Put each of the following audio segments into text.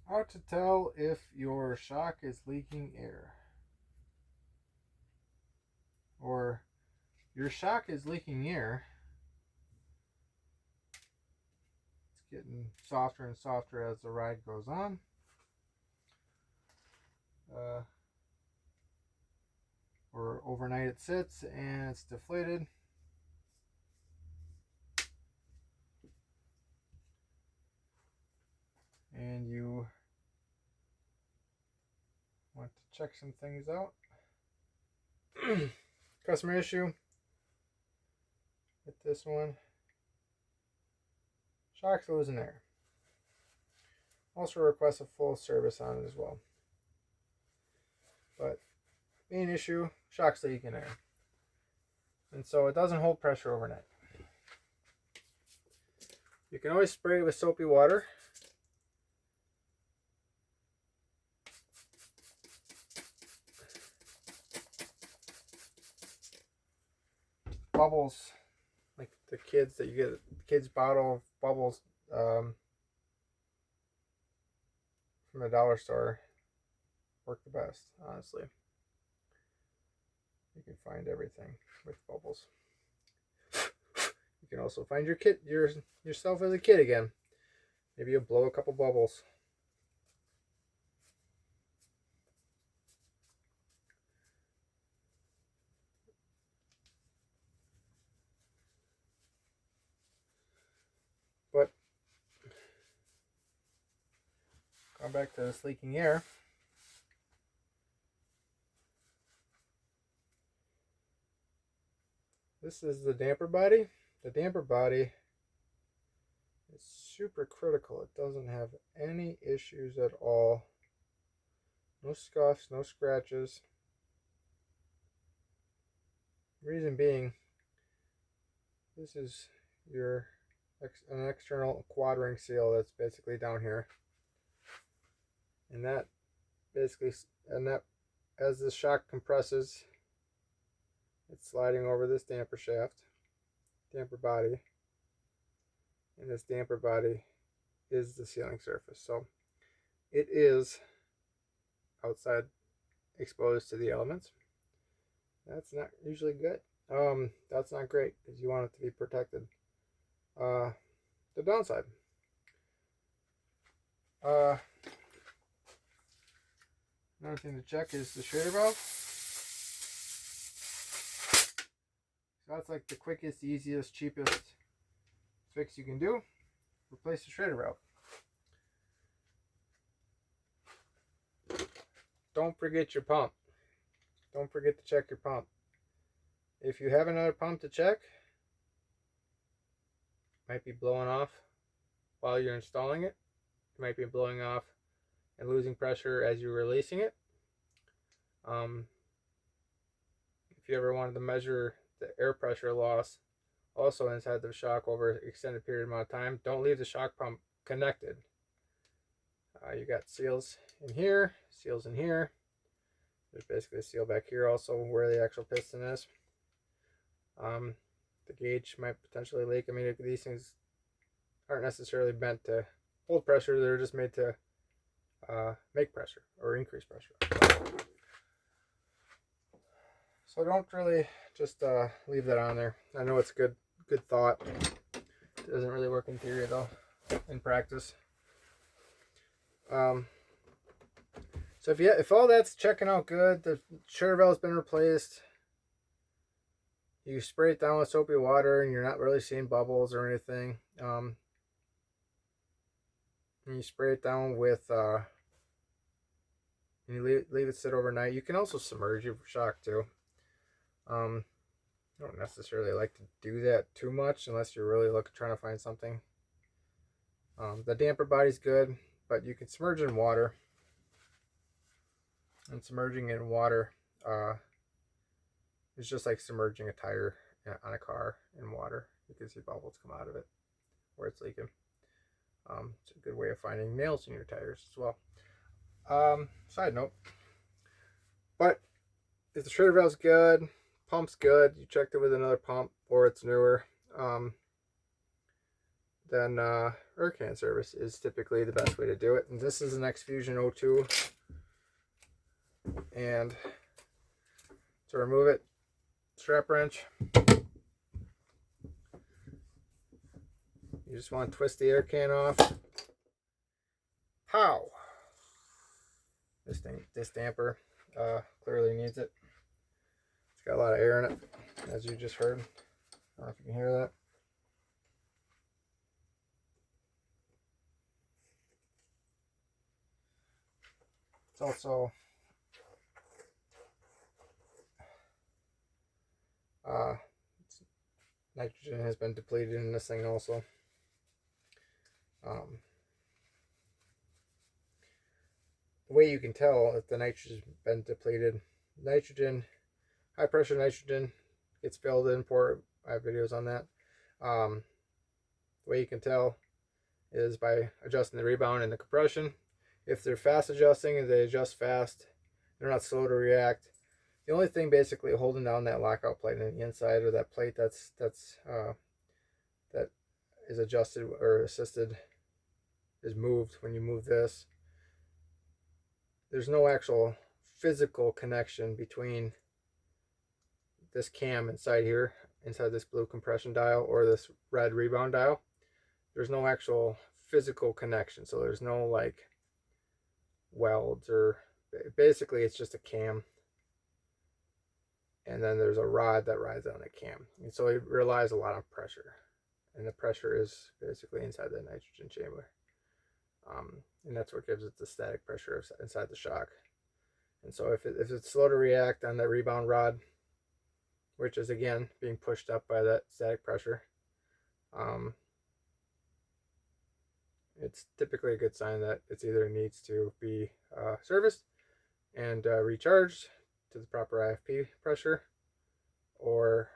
How to tell if your shock is leaking air, or your shock is leaking air. It's getting softer and softer as the ride goes on. Uh, or overnight it sits and it's deflated. And you want to check some things out. Customer issue with this one. Shock's losing air. Also request a full service on it as well. But main issue, shock's leaking air. And so it doesn't hold pressure overnight. You can always spray it with soapy water. Bubbles, like the kids that you get, kids bottle of bubbles from the dollar store, work the best, honestly. You can find everything with bubbles. You can also find yourself as a kid again. Maybe you'll blow a couple bubbles. But going back to this leaking air. This is the damper body. The damper body is super critical. It doesn't have any issues at all. No scuffs, no scratches. Reason being, this is an external quad-ring seal that's basically down here. And that basically, as the shock compresses, it's sliding over this damper body, and this damper body is the sealing surface. So it is outside, exposed to the elements. That's not usually good. That's not great because you want it to be protected. The downside. Another thing to check is the Schrader valve. So that's like the quickest, easiest, cheapest fix you can do. Replace the Schrader valve. Don't forget your pump. Don't forget to check your pump. If you have another pump to check, it might be blowing off while you're installing it. It might be blowing off and losing pressure as you're releasing it. If you ever wanted to measure the air pressure loss also inside the shock over an extended period amount of time, don't leave the shock pump connected. You got seals in here, seals in here. There's basically a seal back here also where the actual piston is. The gauge might potentially leak. I mean, these things aren't necessarily meant to hold pressure. They're just made to make pressure or increase pressure. So don't really just leave that on there. I know it's a good thought. It doesn't really work in theory though, in practice. So if all that's checking out good, the Schrader valve's been replaced, you spray it down with soapy water and you're not really seeing bubbles or anything. And you spray it down with and you leave it sit overnight. You can also submerge your shock too. I don't necessarily like to do that too much unless you're really trying to find something. The damper body's good, but you can submerge it in water. And submerging in water is just like submerging a tire on a car in water. You can see bubbles come out of it where it's leaking. It's a good way of finding nails in your tires as well. Side note, but if the Schrader valve's good, pump's good, you checked it with another pump or it's newer, then Hurricane service is typically the best way to do it. And this is an X-Fusion 02. And to remove it, strap wrench. You just want to twist the air can off. Pow! This damper clearly needs it. It's got a lot of air in it, as you just heard. I don't know if you can hear that. It's also nitrogen has been depleted in this thing also. The way you can tell if the nitrogen's been depleted, high pressure nitrogen gets filled in port. I have videos on that. The way you can tell is by adjusting the rebound and the compression. If they're fast adjusting and they adjust fast, they're not slow to react. The only thing basically holding down that lockout plate on the inside, or that plate that is adjusted or assisted, is moved when you move this. There's no actual physical connection between this cam inside here, inside this blue compression dial, or this red rebound dial. There's no actual physical connection, so there's no like welds, or basically it's just a cam, and then there's a rod that rides on the cam, and so it relies a lot on pressure, and the pressure is basically inside the nitrogen chamber, and that's what gives it the static pressure inside the shock. And so if it's slow to react on that rebound rod, which is again being pushed up by that static pressure, it's typically a good sign that it either needs to be serviced and recharged to the proper IFP pressure, or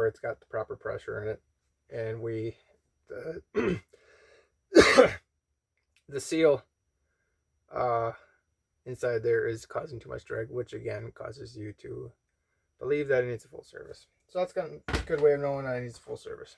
it's got the proper pressure in it, and the seal inside there is causing too much drag, which again causes you to believe that it needs a full service. So that's a good way of knowing that it needs a full service.